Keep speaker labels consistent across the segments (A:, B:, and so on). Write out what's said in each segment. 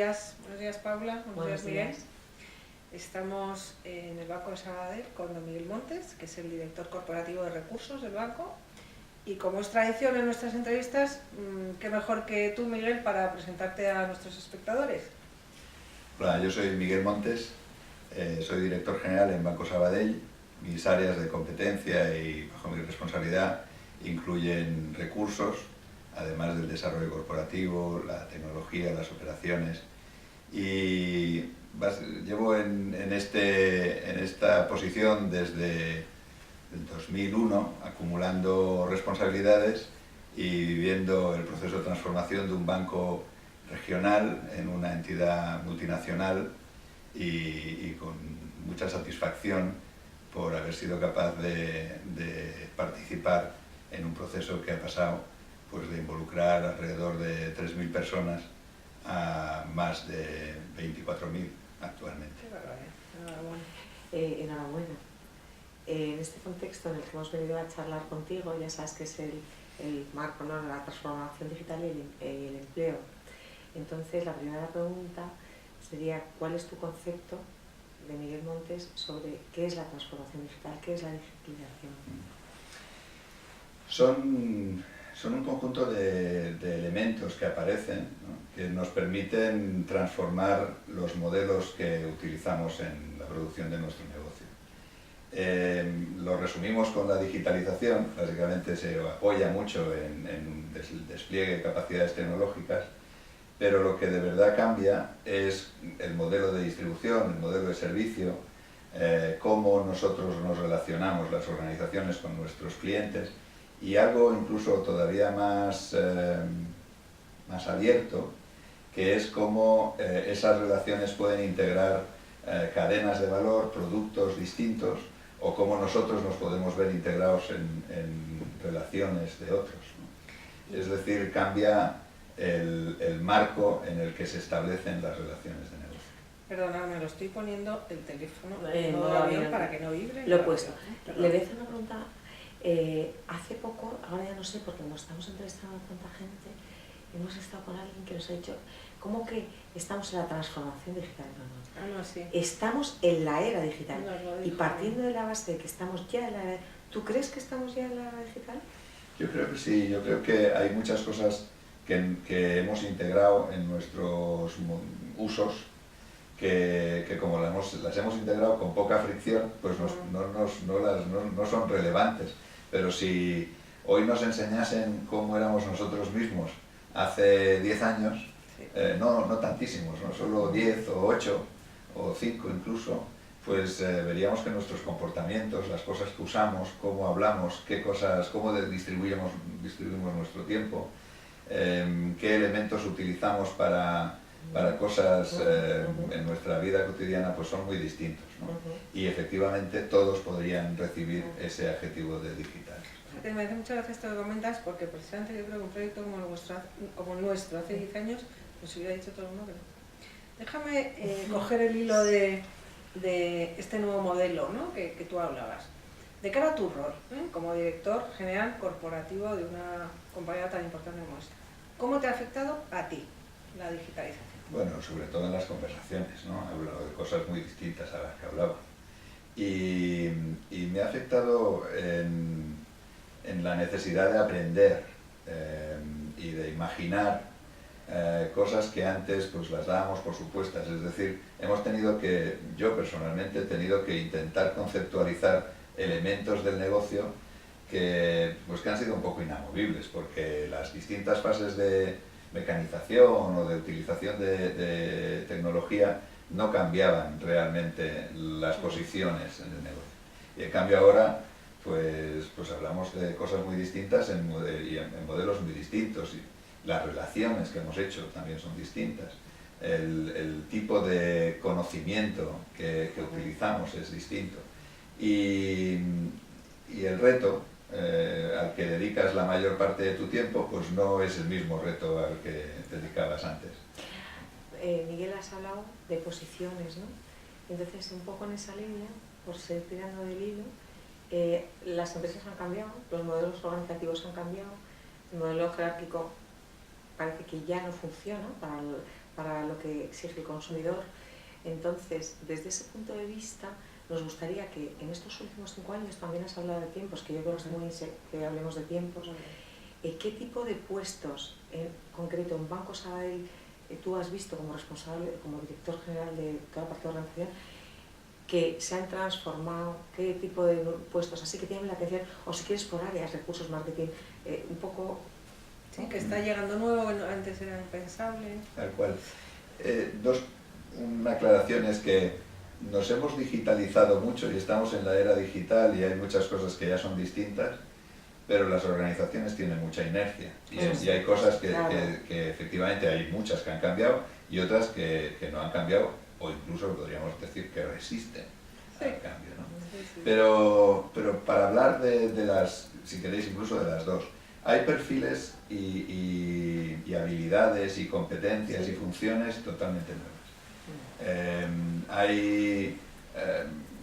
A: Buenos días, Paula. Buenos días, Miguel. Estamos en el Banco de Sabadell con don Miguel Montes, que es el director corporativo de recursos del banco. Y como es tradición en nuestras entrevistas, qué mejor que tú, Miguel, para presentarte a nuestros espectadores.
B: Hola, yo soy Miguel Montes, soy director general en Banco Sabadell. Mis áreas de competencia y bajo mi responsabilidad incluyen recursos, además del desarrollo corporativo, la tecnología, las operaciones. Y llevo en esta posición desde el 2001, acumulando responsabilidades y viviendo el proceso de transformación de un banco regional en una entidad multinacional y con mucha satisfacción por haber sido capaz de participar en un proceso que ha pasado pues, de involucrar alrededor de 3.000 personas a más de 24.000 actualmente.
A: Enhorabuena.
C: Enhorabuena. En este contexto en el que hemos venido a charlar contigo, ya sabes que es el marco, ¿no?, de la transformación digital y el empleo. Entonces, la primera pregunta sería, ¿cuál es tu concepto de Miguel Montes sobre qué es la transformación digital, qué es la digitalización?
B: Son un conjunto de elementos que aparecen, ¿no?, que nos permiten transformar los modelos que utilizamos en la producción de nuestro negocio. Lo resumimos con la digitalización. Básicamente se apoya mucho en el despliegue de capacidades tecnológicas, pero lo que de verdad cambia es el modelo de distribución, el modelo de servicio, cómo nosotros nos relacionamos, las organizaciones, con nuestros clientes, y algo incluso todavía más abierto, que es cómo esas relaciones pueden integrar cadenas de valor, productos distintos, o cómo nosotros nos podemos ver integrados en relaciones de otros, ¿no? Es decir, cambia el marco en el que se establecen las relaciones de negocio.
A: Perdona, me lo estoy poniendo el teléfono en modo avión para que no vibre.
C: Lo he puesto. Le voy a hacer una pregunta. Hace poco, ahora ya no sé, porque como estamos entrevistando a tanta gente, hemos estado con alguien que nos ha dicho, ¿cómo que estamos en la transformación digital?
A: No, sí.
C: Estamos en la era digital. Y partiendo de la base de que estamos ya en la era, ¿tú crees que estamos ya en la era digital?
B: Yo creo que sí. Yo creo que hay muchas cosas que hemos integrado en nuestros usos, que como las hemos integrado con poca fricción, pues no son relevantes. Pero si hoy nos enseñasen cómo éramos nosotros mismos hace 10 años, no tantísimos, no solo 10 o 8 o 5 incluso, pues veríamos que nuestros comportamientos, las cosas que usamos, cómo hablamos, cómo distribuimos nuestro tiempo, qué elementos utilizamos para cosas en nuestra vida cotidiana, pues son muy distintos, ¿no? Y efectivamente todos podrían recibir ese adjetivo de digital.
A: Me hace mucha gracia esto que comentas, porque precisamente yo creo que un proyecto como el nuestro hace 10 años, pues hubiera dicho todo el mundo que no. Déjame coger el hilo de este nuevo modelo, ¿no?, que tú hablabas. De cara a tu rol, como director general corporativo de una compañía tan importante como esta, ¿cómo te ha afectado a ti la digitalización?
B: Bueno, sobre todo en las conversaciones, ¿no? He hablado de cosas muy distintas a las que hablaba. Y me ha afectado en la necesidad de aprender y de imaginar cosas que antes pues las dábamos por supuestas. Es decir, yo personalmente he tenido que intentar conceptualizar elementos del negocio que han sido un poco inamovibles, porque las distintas fases de mecanización o de utilización de tecnología no cambiaban realmente las posiciones en el negocio. Y en cambio ahora pues hablamos de cosas muy distintas en modelos muy distintos, y las relaciones que hemos hecho también son distintas. El tipo de conocimiento que utilizamos es distinto. Y el reto al que dedicas la mayor parte de tu tiempo, pues no es el mismo reto al que te dedicabas antes.
C: Miguel, has hablado de posiciones, ¿no? Entonces, un poco en esa línea, por seguir tirando del hilo, las empresas han cambiado, los modelos organizativos han cambiado, el modelo jerárquico parece que ya no funciona para lo que exige el consumidor. Entonces, desde ese punto de vista, nos gustaría que en estos últimos 5 años, también has hablado de tiempos, que yo creo que es muy que hablemos de tiempos, ¿qué tipo de puestos, en concreto en Banco Sabadell, tú has visto como responsable, como director general de toda la parte de organización, que se han transformado, qué tipo de puestos así que tienen la atención, o si quieres por áreas, recursos, marketing, un poco...
A: Sí, que está llegando nuevo, que antes era impensable.
B: Tal cual. Una aclaración es que nos hemos digitalizado mucho y estamos en la era digital y hay muchas cosas que ya son distintas, pero las organizaciones tienen mucha inercia y hay cosas que efectivamente hay muchas que han cambiado y otras que no han cambiado o incluso podríamos decir que resisten al cambio, ¿no? Pero para hablar de las, si queréis incluso de las dos, hay perfiles y habilidades y competencias y funciones totalmente nuevas. Hay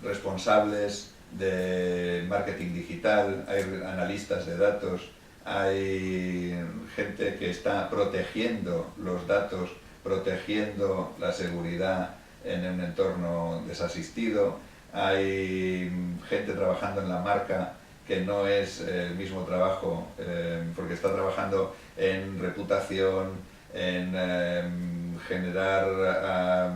B: responsables de marketing digital, hay analistas de datos, hay gente que está protegiendo los datos, protegiendo la seguridad en un entorno desasistido, hay gente trabajando en la marca que no es el mismo trabajo porque está trabajando en reputación, en generar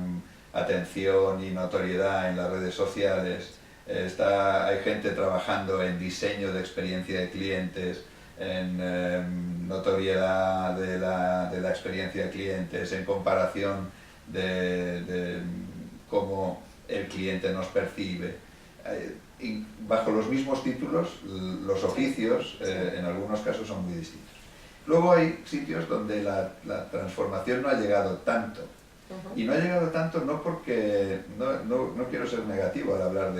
B: atención y notoriedad en las redes sociales. Hay gente trabajando en diseño de experiencia de clientes, en notoriedad de la experiencia de clientes, en comparación de cómo el cliente nos percibe. Y bajo los mismos títulos, los oficios en algunos casos son muy distintos. Luego hay sitios donde la transformación no ha llegado tanto. Y no ha llegado tanto no porque, no quiero ser negativo al hablar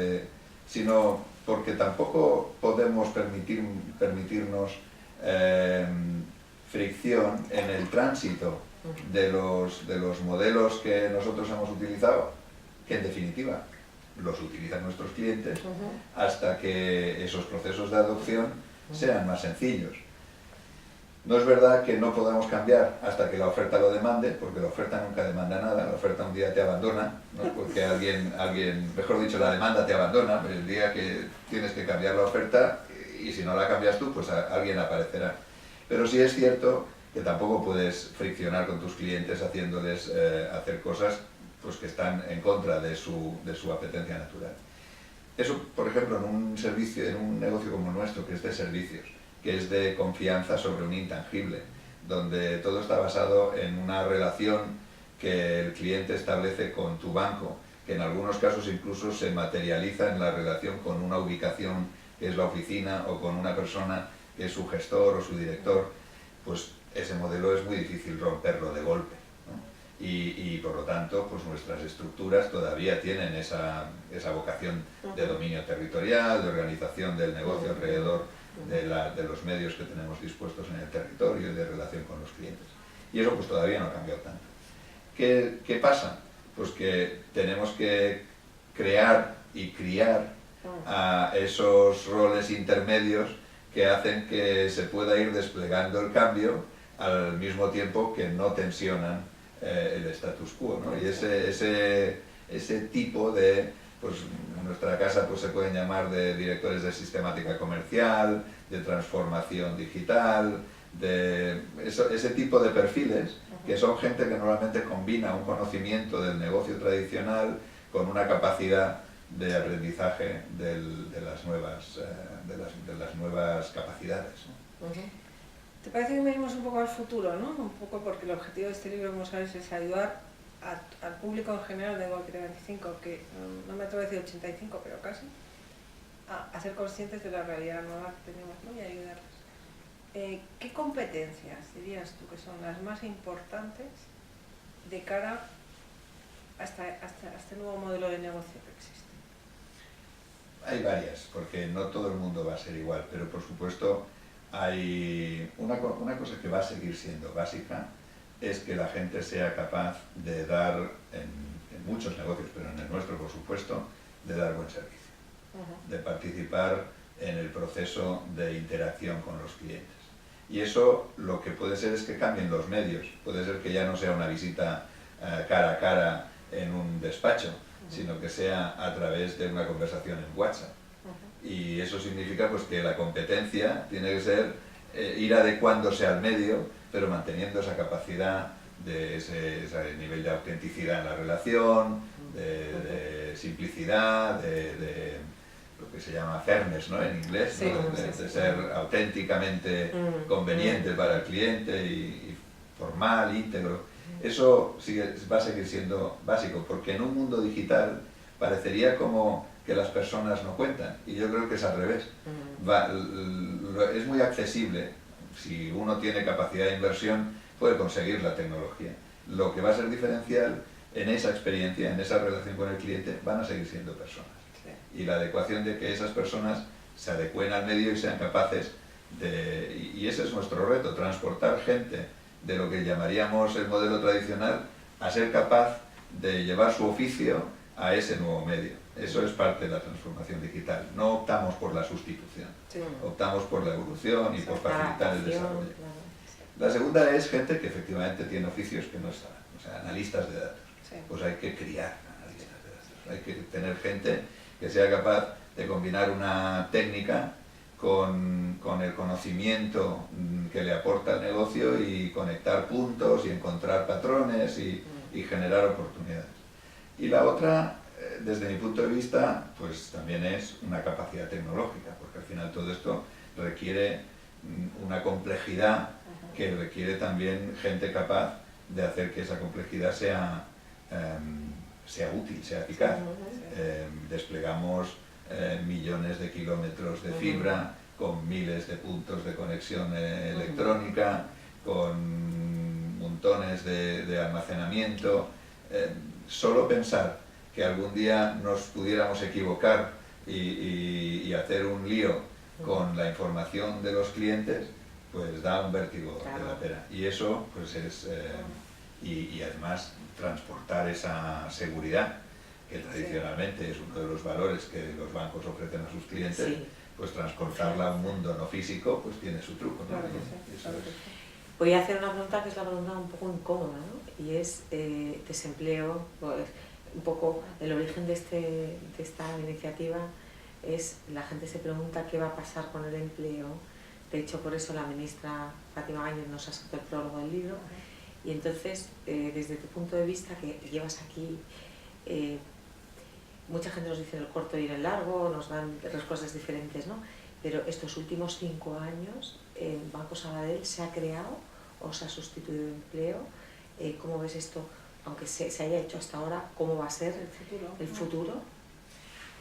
B: sino porque tampoco podemos permitirnos fricción en el tránsito de los modelos que nosotros hemos utilizado, que en definitiva los utilizan nuestros clientes, hasta que esos procesos de adopción sean más sencillos. No es verdad que no podamos cambiar hasta que la oferta lo demande, porque la oferta nunca demanda nada, la oferta un día te abandona, ¿no? Porque alguien, mejor dicho, la demanda te abandona, el día que tienes que cambiar la oferta, y si no la cambias tú, pues alguien aparecerá. Pero sí es cierto que tampoco puedes friccionar con tus clientes haciéndoles hacer cosas pues, que están en contra de su apetencia natural. Eso, por ejemplo, en un negocio como el nuestro, que es de servicios, que es de confianza sobre un intangible, donde todo está basado en una relación que el cliente establece con tu banco, que en algunos casos incluso se materializa en la relación con una ubicación que es la oficina o con una persona que es su gestor o su director, pues ese modelo es muy difícil romperlo de golpe, ¿no? Y por lo tanto, pues nuestras estructuras todavía tienen esa vocación de dominio territorial, de organización del negocio alrededor de los medios que tenemos dispuestos en el territorio y de relación con los clientes. Y eso pues todavía no ha cambiado tanto. ¿Qué pasa? Pues que tenemos que crear y criar a esos roles intermedios que hacen que se pueda ir desplegando el cambio al mismo tiempo que no tensionan el status quo, ¿no? Y ese tipo de, pues en nuestra casa pues se pueden llamar de directores de sistemática comercial, de transformación digital, ese tipo de perfiles que son gente que normalmente combina un conocimiento del negocio tradicional con una capacidad de aprendizaje de las nuevas capacidades, ¿no?
A: ¿Te parece que venimos un poco al futuro, ¿no? Un poco porque el objetivo de este libro, como sabes, es ayudar al público en general de Walker 25, que no me atrevo a decir 85, pero casi, a ser conscientes de la realidad nueva que tenemos, ¿no? Y ayudarles. ¿Qué competencias dirías tú que son las más importantes de cara a este nuevo modelo de negocio que existe?
B: Hay varias, porque no todo el mundo va a ser igual, pero por supuesto hay una cosa que va a seguir siendo básica, es que la gente sea capaz de dar, en muchos negocios, pero en el nuestro por supuesto, de dar buen servicio, de participar en el proceso de interacción con los clientes. Y eso lo que puede ser es que cambien los medios, puede ser que ya no sea una visita cara a cara en un despacho, sino que sea a través de una conversación en WhatsApp. Y eso significa pues, que la competencia tiene que ser ir adecuándose al medio, pero manteniendo esa capacidad de ese nivel de autenticidad en la relación, de simplicidad, de lo que se llama fairness, ¿no? En inglés,
A: Sí,
B: ¿no? De ser auténticamente conveniente para el cliente y formal, íntegro. Eso va a seguir siendo básico, porque en un mundo digital parecería como que las personas no cuentan, y yo creo que es al revés. Es muy accesible, si uno tiene capacidad de inversión, puede conseguir la tecnología. Lo que va a ser diferencial en esa experiencia, en esa relación con el cliente, van a seguir siendo personas. Y la adecuación de que esas personas se adecúen al medio y sean capaces de... Y ese es nuestro reto, transportar gente de lo que llamaríamos el modelo tradicional a ser capaz de llevar su oficio a ese nuevo medio. Eso es parte de la transformación digital. No optamos por la sustitución, optamos por la evolución y por facilitar el desarrollo. La segunda es gente que efectivamente tiene oficios que no están, o sea, analistas de datos. Pues hay que criar analistas de datos, hay que tener gente que sea capaz de combinar una técnica con el conocimiento que le aporta el negocio y conectar puntos y encontrar patrones y generar oportunidades. Y la otra, desde mi punto de vista, pues también es una capacidad tecnológica, porque al final todo esto requiere una complejidad que requiere también gente capaz de hacer que esa complejidad sea útil, sea eficaz. Desplegamos millones de kilómetros de fibra, con miles de puntos de conexión electrónica, con montones de almacenamiento. Solo pensar que algún día nos pudiéramos equivocar y hacer un lío con la información de los clientes, pues da un vértigo de la pera. Y eso pues es... y además transportar esa seguridad, que tradicionalmente es uno de los valores que los bancos ofrecen a sus clientes, pues transportarla a un mundo no físico, pues tiene su truco, ¿no?
C: Voy a hacer una pregunta que es la pregunta un poco incómoda, ¿no? Y es desempleo, pues, un poco el origen de esta iniciativa es, la gente se pregunta qué va a pasar con el empleo. De hecho, por eso la ministra Fátima Báñez nos ha escrito el prólogo del libro. Y entonces, desde tu punto de vista, que llevas aquí, mucha gente nos dice en el corto y en el largo, nos dan respuestas diferentes, ¿no? Pero estos últimos 5 años, en Banco Sabadell se ha creado o se ha sustituido empleo. ¿Cómo ves esto? Aunque se haya hecho hasta ahora, ¿cómo va a ser el futuro?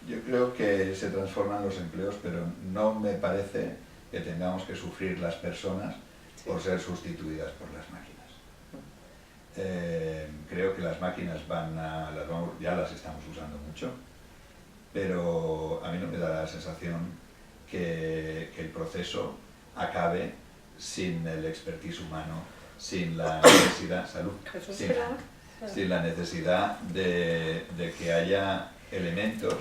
B: Yo creo que se transforman los empleos, pero no me parece que tengamos que sufrir las personas por ser sustituidas por las máquinas. Creo que las máquinas ya las estamos usando mucho, pero a mí no me da la sensación que el proceso acabe sin el expertise humano, sin la necesidad, sin la necesidad de que haya elementos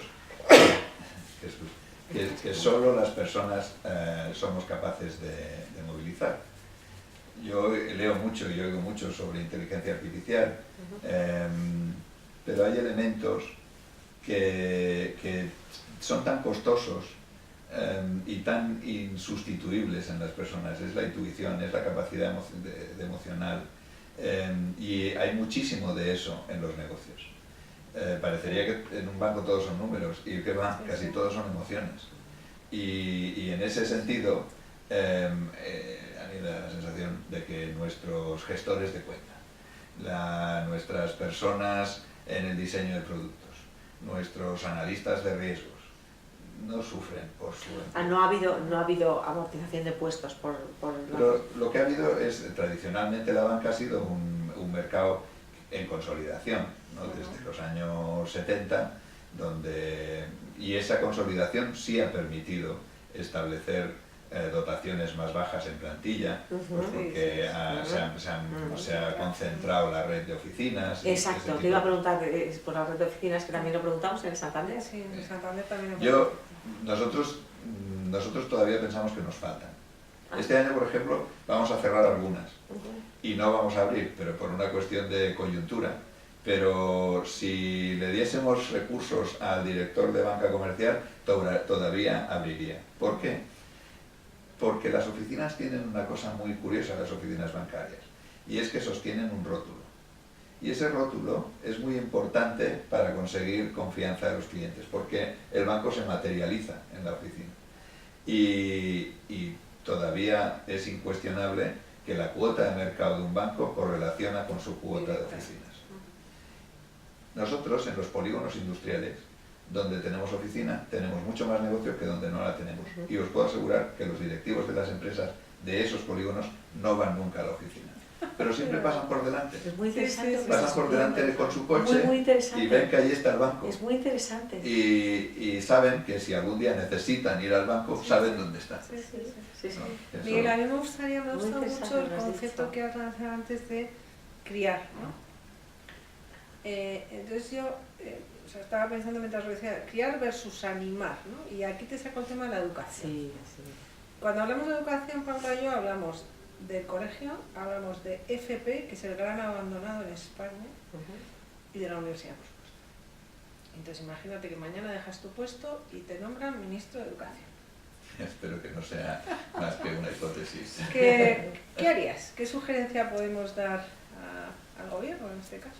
B: que solo las personas somos capaces de movilizar. Yo leo mucho y oigo mucho sobre inteligencia artificial, pero hay elementos que son tan costosos y tan insustituibles en las personas. Es la intuición, es la capacidad emocional, y hay muchísimo de eso en los negocios. Parecería que en un banco todos son números, y que va, casi todos son emociones. Y en ese sentido, a mí me da la sensación de que nuestros gestores de cuenta, nuestras personas en el diseño de productos, nuestros analistas de riesgos, no sufren por su empleo.
C: No ha habido amortización de puestos por
B: Pero lo que ha habido es, tradicionalmente la banca ha sido un mercado en consolidación, ¿no? Desde los años 70, y esa consolidación sí ha permitido establecer dotaciones más bajas en plantilla, pues porque se ha concentrado la red de oficinas.
C: Exacto, te iba a preguntar por la red de oficinas, que también lo preguntamos en el Santander.
A: Sí, en el Santander también.
B: Nosotros todavía pensamos que nos faltan. Este año, por ejemplo, vamos a cerrar algunas y no vamos a abrir, pero por una cuestión de coyuntura. pero si le diésemos recursos al director de banca comercial, todavía abriría. ¿Por qué? Porque las oficinas tienen una cosa muy curiosa, las oficinas bancarias, y es que sostienen un rótulo. Y ese rótulo es muy importante para conseguir confianza de los clientes, porque el banco se materializa en la oficina. Y todavía es incuestionable que la cuota de mercado de un banco correlaciona con su cuota de oficinas. Nosotros, en los polígonos industriales, donde tenemos oficina, tenemos mucho más negocio que donde no la tenemos. Y os puedo asegurar que los directivos de las empresas de esos polígonos no van nunca a la oficina, pero siempre pasan por delante.
C: Es muy interesante.
B: Pasan por delante con su coche
C: muy
B: y ven que allí está el banco.
C: Es muy interesante.
B: Y saben que si algún día necesitan ir al banco, saben dónde está.
C: Sí.
B: ¿No?
A: Miguel, a mí me gusta
C: interesante
A: mucho el
C: lo has
A: concepto
C: dicho.
A: que has lanzado antes de criar, ¿no? Entonces yo estaba pensando mientras lo decía, criar versus animar, ¿no? Y aquí te saco el tema de la educación.
C: Sí.
A: Cuando hablamos de educación, Paula y yo hablamos del colegio, hablamos de FP, que es el gran abandonado en España, y de la universidad, por supuesto. Entonces imagínate que mañana dejas tu puesto y te nombran ministro de Educación.
B: Espero que no sea más que una hipótesis.
A: ¿Qué harías? ¿Qué sugerencia podemos dar al gobierno en este caso?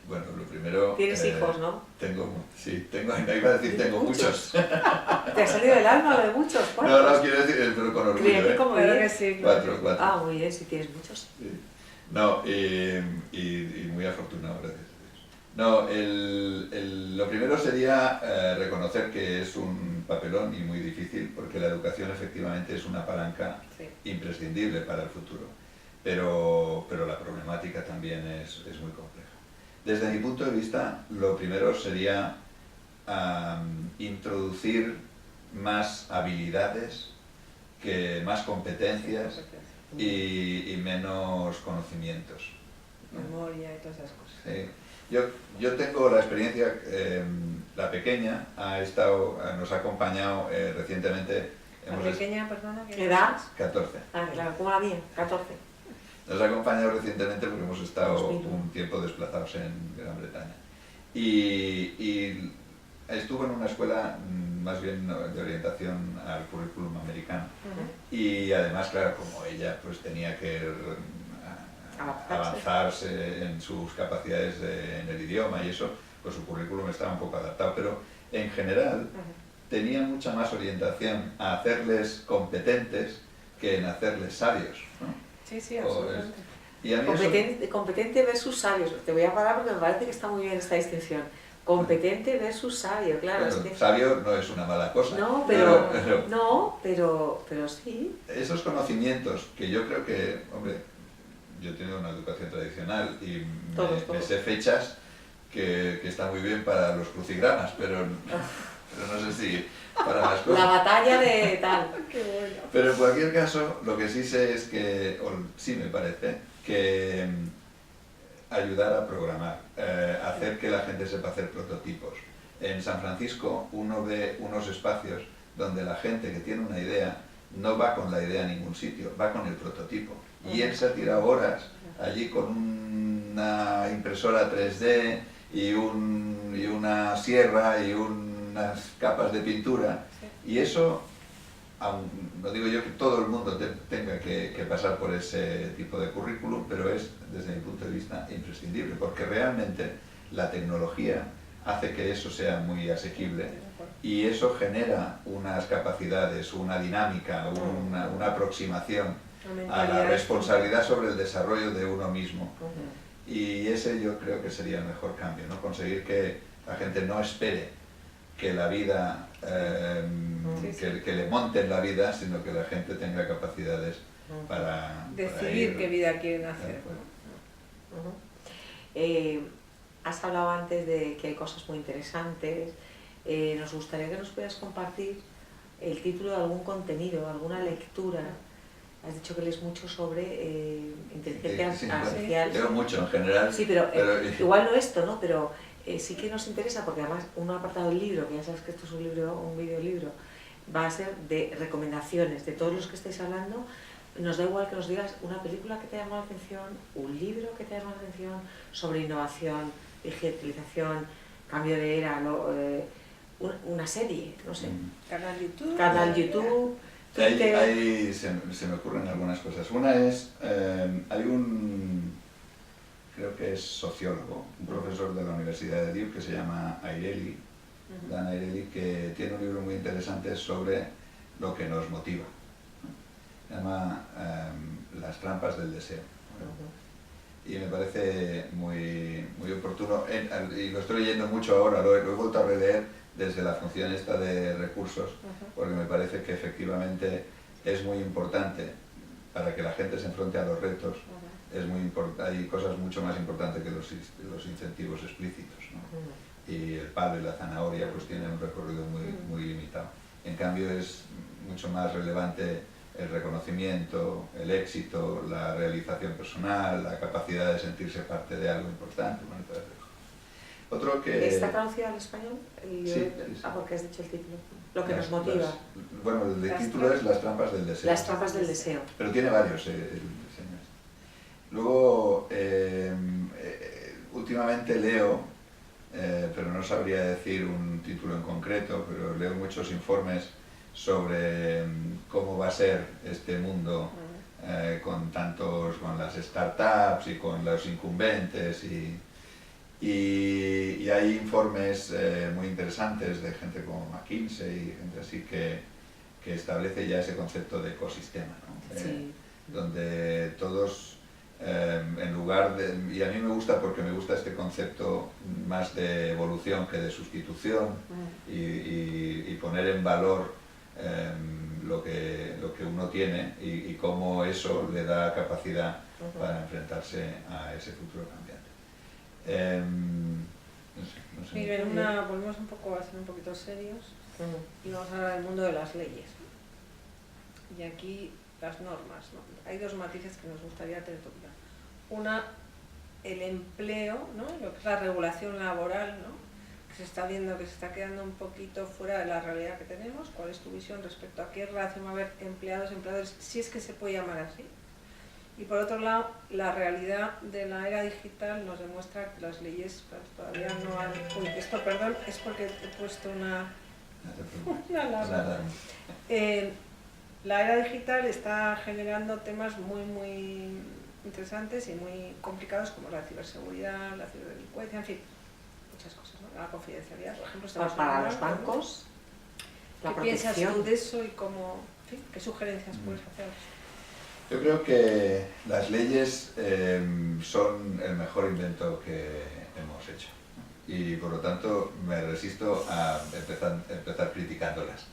B: Bueno, lo primero...
C: Tienes hijos, ¿no?
B: Tengo, iba a decir tengo muchos.
C: ¿Te ha salido del alma lo de muchos?
B: No, quiero decir, pero con orgullo.
C: Creía que como
A: Claro
C: bien.
A: que sí.
B: Cuatro.
C: Ah, muy bien, si tienes muchos.
B: Sí. No, y muy afortunado, gracias a Dios. No, lo primero sería reconocer que es un papelón y muy difícil, porque la educación efectivamente es una palanca imprescindible para el futuro, pero la problemática también es muy compleja. Desde mi punto de vista, lo primero sería introducir más habilidades, más competencias y menos conocimientos, ¿no?
A: Memoria y todas esas cosas.
B: Sí. Yo tengo la experiencia, la pequeña nos ha acompañado recientemente.
A: La pequeña, perdona,
C: ¿qué edad?
B: 14.
C: Ah, claro, como la mía, 14.
B: Nos ha acompañado recientemente porque hemos estado un tiempo desplazados en Gran Bretaña. Y estuvo en una escuela más bien de orientación al currículum americano. Y además, claro, como ella pues tenía que avanzarse en sus capacidades en el idioma y eso, pues su currículum estaba un poco adaptado. Pero en general tenía mucha más orientación a hacerles competentes que en hacerles sabios, ¿no?
A: Sí, absolutamente.
B: Y a mí
C: competente versus sabios. Te voy a parar porque me parece que está muy bien esta distinción. Competente versus sabio, claro.
B: Bueno, sabio no es una mala cosa.
C: No, pero sí.
B: Esos conocimientos que yo creo que, hombre, yo he tenido una educación tradicional y me sé fechas que están muy bien para los crucigramas, pero no sé si para las cosas.
C: La batalla de tal.
A: Qué bueno.
B: Pero en cualquier caso, lo que sí sé es que, o sí me parece, que ayudar a programar, hacer que la gente sepa hacer prototipos. En San Francisco uno ve unos espacios donde la gente que tiene una idea no va con la idea a ningún sitio, va con el prototipo. Y él se ha tirado horas allí con una impresora 3D y una sierra y unas capas de pintura. Y eso, no digo yo que todo el mundo tenga que pasar por ese tipo de currículum, pero es, desde mi punto de vista, imprescindible, porque realmente la tecnología hace que eso sea muy asequible y eso genera unas capacidades, una dinámica, una aproximación a la responsabilidad sobre el desarrollo de uno mismo. Y ese yo creo que sería el mejor cambio, ¿no? Conseguir que la gente no espere que la vida, que le monten la vida, sino que la gente tenga capacidades para
A: decidir qué vida quieren hacer.
C: Has hablado antes de que hay cosas muy interesantes. Nos gustaría que nos pudieras compartir el título de algún contenido, alguna lectura. Has dicho que lees mucho sobre inteligencia artificial.
B: Leo mucho en general.
C: Sí, pero igual no esto, ¿no? Pero sí que nos interesa, porque además un apartado del libro, que ya sabes que esto es un videolibro, va a ser de recomendaciones de todos los que estáis hablando, nos da igual que nos digas una película que te llama la atención, un libro que te llama la atención, sobre innovación, digitalización, cambio de era, una serie, no sé.
A: Canal YouTube.
C: Canal YouTube.
B: Ahí se me ocurren algunas cosas. Una es, hay creo que es sociólogo, un profesor de la Universidad de Duke que se llama Aireli, Dan Aireli, que tiene un libro muy interesante sobre lo que nos motiva. Se llama Las trampas del deseo. Y me parece muy oportuno, y lo estoy leyendo mucho ahora, lo he vuelto a releer desde la función esta de recursos, porque me parece que efectivamente es muy importante para que la gente se enfrente a los retos. Hay cosas mucho más importantes que los incentivos explícitos, ¿no? Y el palo y la zanahoria pues tienen un recorrido muy limitado. En cambio es mucho más relevante el reconocimiento, el éxito, la realización personal, la capacidad de sentirse parte de algo importante. Bueno, otro que...
C: ¿Está traducido al español?
B: Sí.
C: Porque has dicho el título. Lo que nos motiva.
B: Bueno, el título es Las trampas del deseo.
C: Las trampas del deseo.
B: Pero tiene varios, el diseño. Luego, últimamente leo, pero no sabría decir un título en concreto, pero leo muchos informes sobre cómo va a ser este mundo con las startups y con los incumbentes y hay informes muy interesantes de gente como McKinsey y gente así que establece ya ese concepto de ecosistema, ¿no?
C: Sí.
B: Donde todos, en lugar de... Y a mí me gusta porque me gusta este concepto más de evolución que de sustitución y poner en valor lo que uno tiene y cómo eso le da capacidad para enfrentarse a ese futuro cambiante. No sé.
A: Miguel, volvemos un poco a ser un poquito serios y vamos a hablar del mundo de las leyes. Y aquí las normas, ¿no? Hay dos matices que nos gustaría tener tocar. Una, el empleo, ¿no? Lo que es la regulación laboral, ¿no? Que se está viendo que se está quedando un poquito fuera de la realidad que tenemos. ¿Cuál es tu visión respecto a qué relación va a haber empleados, empleadores, si es que se puede llamar así? Y por otro lado, la realidad de la era digital nos demuestra que las leyes todavía no han... Uy, esto, perdón, es porque he puesto una alarma. La era digital está generando temas muy interesantes y muy complicados como la ciberseguridad, la ciberdelincuencia, en fin, muchas cosas, ¿no? La confidencialidad, por ejemplo.
C: Para los bancos,
A: ¿Qué piensas tú de eso y cómo, en fin, qué sugerencias puedes hacer?
B: Yo creo que las leyes son el mejor invento que hemos hecho y por lo tanto me resisto a empezar criticándolas.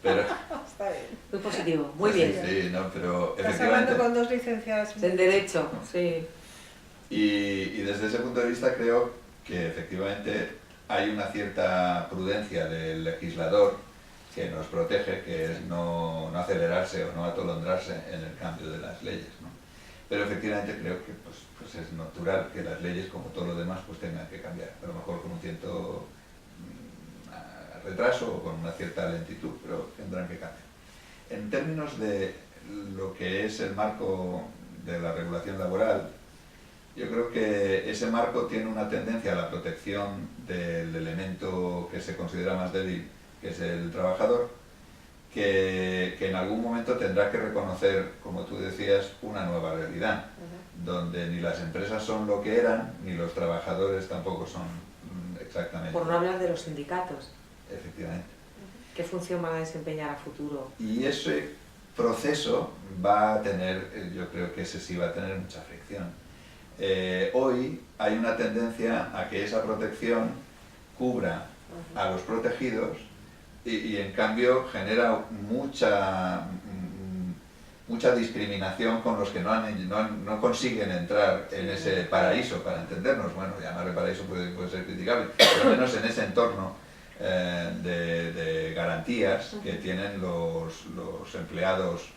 B: Pero,
C: está bien. Muy positivo, muy bien.
B: Sí, no, pero
A: estás hablando con dos licenciadas
C: en Derecho, sí.
B: Y desde ese punto de vista creo que efectivamente hay una cierta prudencia del legislador que nos protege, que es no acelerarse o no atolondrarse en el cambio de las leyes, ¿no? Pero efectivamente creo que pues es natural que las leyes, como todo lo demás, pues tengan que cambiar, a lo mejor con un cierto retraso o con una cierta lentitud, pero tendrán que cambiar. En términos de lo que es el marco de la regulación laboral, yo creo que ese marco tiene una tendencia a la protección del elemento que se considera más débil, que es el trabajador, que en algún momento tendrá que reconocer, como tú decías, una nueva realidad, donde ni las empresas son lo que eran, ni los trabajadores tampoco son exactamente.
C: Por no hablar de los sindicatos.
B: Efectivamente.
C: ¿Qué función van a desempeñar a futuro?
B: Y ese proceso va a tener, yo creo que ese sí va a tener mucha fricción. Hoy hay una tendencia a que esa protección cubra a los protegidos y en cambio genera mucha discriminación con los que no consiguen entrar en ese paraíso, para entendernos. Bueno, llamarle paraíso puede ser criticable, pero al menos en ese entorno de garantías que tienen los empleados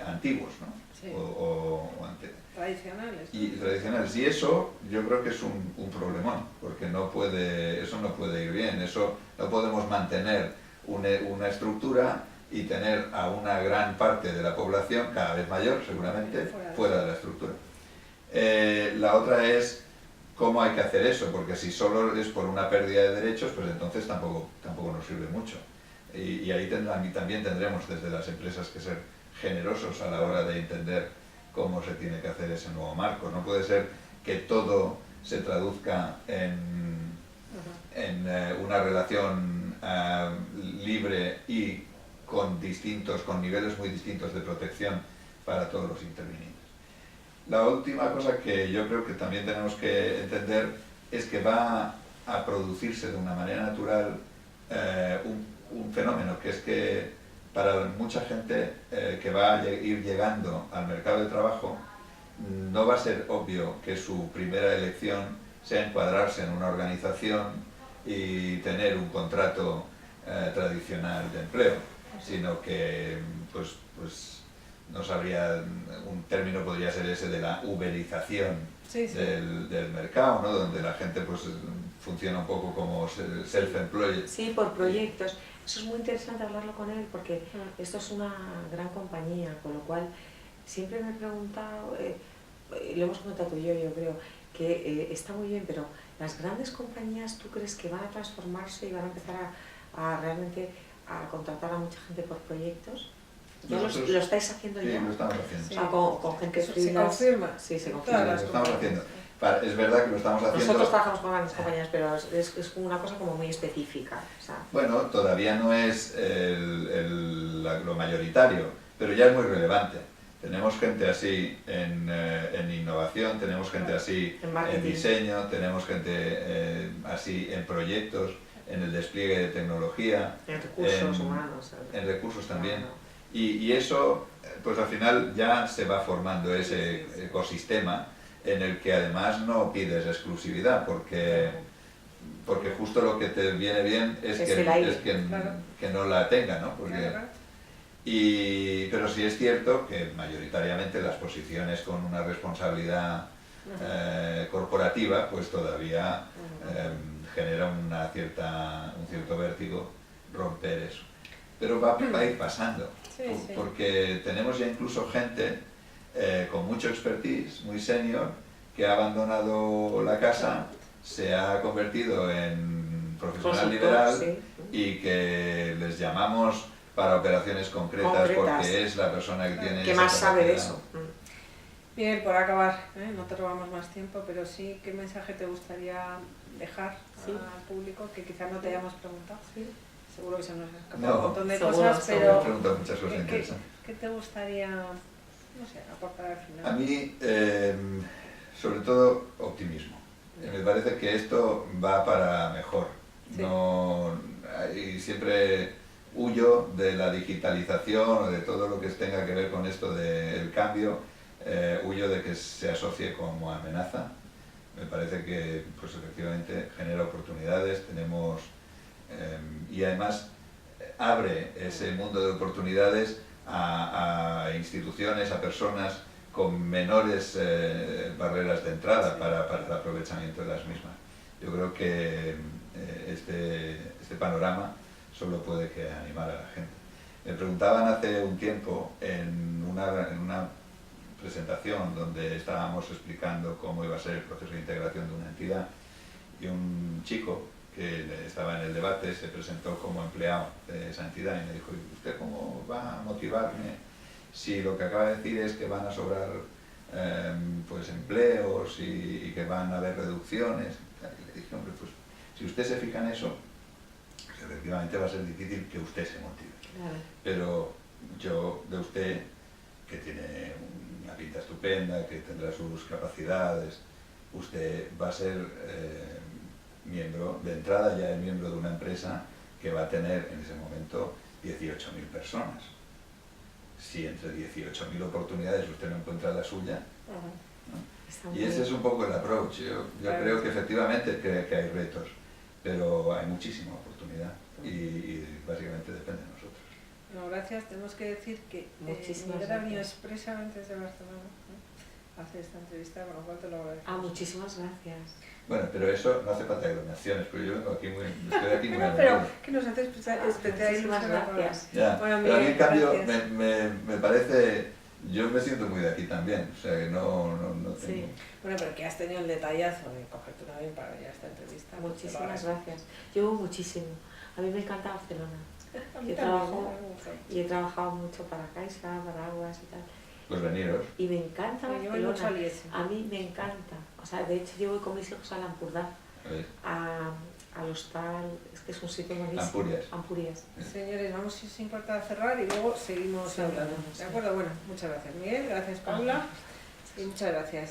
B: antiguos, ¿no?
A: Sí. Tradicionales.
B: Tradicionales. Y eso yo creo que es un problemón, porque eso no puede ir bien, eso no podemos mantener una estructura y tener a una gran parte de la población, cada vez mayor seguramente, fuera de la estructura. La otra es cómo hay que hacer eso, porque si solo es por una pérdida de derechos, pues entonces tampoco nos sirve mucho. Y ahí también tendremos desde las empresas que ser generosos a la hora de entender cómo se tiene que hacer ese nuevo marco. No puede ser que todo se traduzca en una relación libre y con niveles muy distintos de protección para todos los intervinientes. La última cosa que yo creo que también tenemos que entender es que va a producirse de una manera natural un fenómeno, que es que para mucha gente que va a ir llegando al mercado de trabajo, no va a ser obvio que su primera elección sea encuadrarse en una organización y tener un contrato tradicional de empleo, sino que pues no sabría, un término podría ser ese de la uberización del mercado, ¿no? Donde la gente pues funciona un poco como self-employed.
C: Sí, por proyectos. Eso es muy interesante hablarlo con él porque esto es una gran compañía, con lo cual siempre me he preguntado, lo hemos comentado tú y yo creo, que está muy bien, pero las grandes compañías, ¿tú crees que van a transformarse y van a empezar a realmente a contratar a mucha gente por proyectos? ¿Ya lo estáis haciendo ya?
B: Sí, lo estamos haciendo.
C: Sí. Con gente
A: se confirma.
C: Sí, se confirma.
B: Sí, lo estamos haciendo. Es verdad que lo estamos haciendo.
C: Nosotros trabajamos con grandes compañías, pero es una cosa como muy específica. O sea.
B: Bueno, todavía no es lo mayoritario, pero ya es muy relevante. Tenemos gente así en innovación, tenemos gente así en diseño, tenemos gente así en proyectos, en el despliegue de tecnología,
C: en recursos humanos.
B: En recursos también. Y eso, pues al final ya se va formando ese ecosistema en el que además no pides exclusividad, porque justo lo que te viene bien es que no la tenga, ¿no? Pero sí es cierto que mayoritariamente las posiciones con una responsabilidad corporativa pues todavía genera un cierto vértigo romper eso. Pero va a ir pasando, porque tenemos ya incluso gente con mucho expertise, muy senior, que ha abandonado la casa, se ha convertido en profesional liberal y que les llamamos para operaciones concretas porque es la persona que tiene
C: que más sabe de eso.
A: Bien, por acabar, no te robamos más tiempo, pero sí, ¿qué mensaje te gustaría dejar al público que quizás no te hayamos preguntado? Seguro que se nos escapa un montón de cosas, pero ¿qué te gustaría, no sé, aportar al final?
B: A mí, sobre todo, optimismo. Me parece que esto va para mejor. Y siempre huyo de la digitalización o de todo lo que tenga que ver con esto del cambio, huyo de que se asocie como amenaza. Me parece que pues, efectivamente genera oportunidades, tenemos... y además abre ese mundo de oportunidades a instituciones, a personas con menores barreras de entrada para el aprovechamiento de las mismas. Yo creo que este panorama solo puede que animar a la gente. Me preguntaban hace un tiempo en una presentación donde estábamos explicando cómo iba a ser el proceso de integración de una entidad y un chico que estaba en el debate se presentó como empleado de esa entidad y me dijo: ¿y usted cómo va a motivarme si lo que acaba de decir es que van a sobrar pues empleos y que van a haber reducciones? Y le dije: hombre, pues si usted se fija en eso, pues efectivamente va a ser difícil que usted se motive. Pero yo de usted, que tiene una pinta estupenda, que tendrá sus capacidades, usted va a ser miembro, de entrada ya es miembro de una empresa que va a tener en ese momento 18.000 personas. Si entre 18.000 oportunidades usted no encuentra la suya, ¿no? Y ese es un poco el approach. Yo creo que efectivamente que hay retos, pero hay muchísima oportunidad y básicamente depende de nosotros.
A: Bueno, gracias. Tenemos que decir que Miguel ha venido expresamente desde Barcelona, hacer esta entrevista, con lo cual te lo agradezco.
C: Muchísimas gracias.
B: Bueno, pero eso no hace falta donaciones, pero yo vengo aquí estoy aquí muy
A: Pero
B: amenudo.
A: que nos hace especial
C: Muchísimas
A: ilusión.
C: gracias.
B: Ya,
A: Bueno,
B: pero a mí en
A: Miguel,
B: cambio
A: gracias.
B: me parece, yo me siento muy de aquí también, o sea que no tengo...
C: Sí.
A: Bueno, pero que has tenido el detallazo de cogerte un avión para venir a esta entrevista. pues te lo
C: Muchísimas
A: agradezco.
C: gracias. Llevo muchísimo. A mí me encanta Barcelona.
A: A mí
C: Yo
A: también,
C: trabajo
A: me gusta.
C: y he trabajado mucho para Caixa, para Aguas y tal.
B: Pues veniros.
C: Y me encanta
A: Me llevo mucho
C: Barcelona.
A: al IES.
C: A mí me encanta. O sea, de hecho yo voy con mis hijos a Lampurdá, al hostal, es que es un sitio buenísimo.
B: Ampurias.
C: Ampurias.
A: Señores, vamos si importa a cerrar y luego seguimos
C: Sí,
A: hablando.
C: hablamos,
A: ¿De
C: sí.
A: acuerdo? Bueno, muchas gracias Miguel, gracias Paula y muchas gracias.